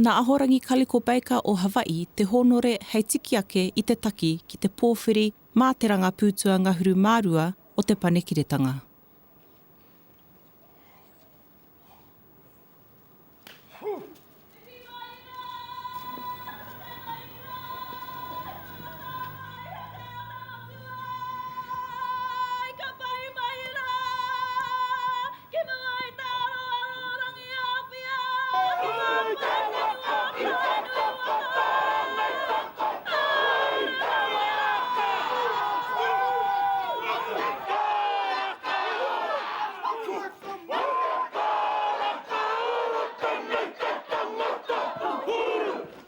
Nā ahorangi Kaliko Baker o Hawaii te honore hei tiki ake i te taki ki te pōwhiri mā te ranga pūtua ngahuru mārua o te panekiretanga.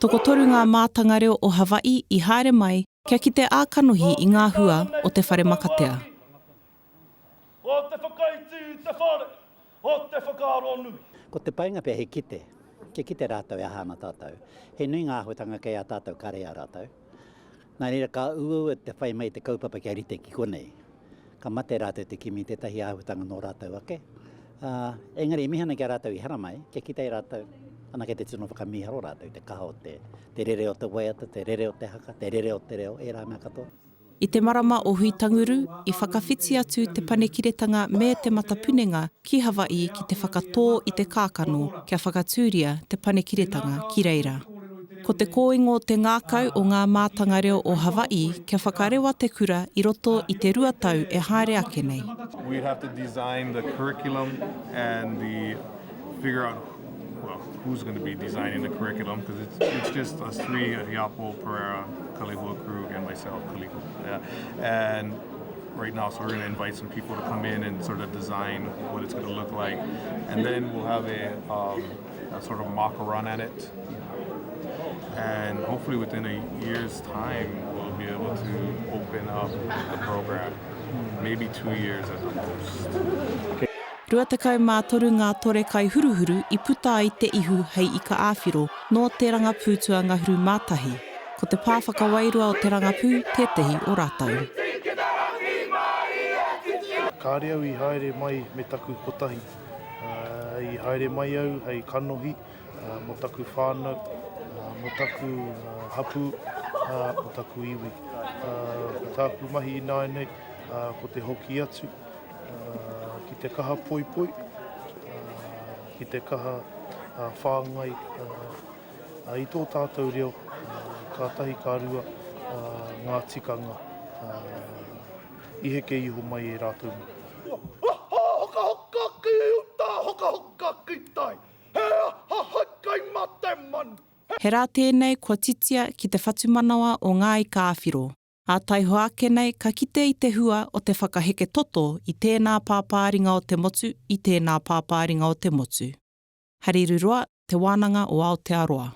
Toko toru ngā mātanga reo o Hawaii I haere mai kia ki te ākanohi I ngā hua o te whare makatea. O te whakaiti te whare, o te whakaronu. Ko te painga pia he kite, ke kite rātou e hana tātou. He nui ngā huatanga kei a tātou kare a rātou. Nā reira ka uu te whai mai te kaupapa kia rite ki konei. Ka mate rātou te kimi tētahi āhutanga no rātou ake. Engari mihana kia rātou I hara mai, ke kite rātou. Ana ke te tino whakamiharo rātou, te kaha o te rere o te waiata, te rere o te haka, te rere o te reo, e rā mea katoa. I te marama o Huitanguru, I whakawhiti atu te panekiretanga me te matapunenga ki Hawaii ki te whakatō I te kākano kia whakatūria te panekiretanga ki reira. Ko te kōingo te ngākau o ngā mātanga reo o Hawaii kia whakarewa te kura I roto I te rua tau e haere ake nei. We'd have to design the curriculum and figure out who's going to be designing the curriculum, because it's just us three, Yapo, Pereira, Kalihua Krug, and myself, Kaliko. Yeah. And right now, so we're going to invite some people to come in and sort of design what it's going to look like. And then we'll have a sort of mock run at it. And hopefully within a year's time, we'll be able to open up the program. Maybe 2 years at the most. Rua tekau mā toru ngā tore kai huruhuru I puta I te ihu hei I ka āwhiro no te ranga pūtua ngahuru mātahi. Ko te pāwhakawairua o te rangapū, tētahi o rātau. Ka reo I haere mai me taku kotahi. I haere mai au hei kanohi, mo taku whānau, mo taku hapu, mo taku iwi. Ko tāku mahi I nāi ko te hoki atu. Ki te kaha poi poi, ki te kaha whāngai, I tō tātou reo, ka tahi ka rua, ngā tikanga, I heke iho mai e rātou. Hoka hoka ki uta, hoka hoka ki tai, he aha hakai ma te manu. He rā tēnei kua titia ki te whatumanawa o ngā I ka āwhiro. A taiho ake nei ka kite I te hua o te whakaheke toto I tēnā pāpāringa o te motu I tēnā pāpāringa o te motu. Hariru roa, te wānanga o Aotearoa.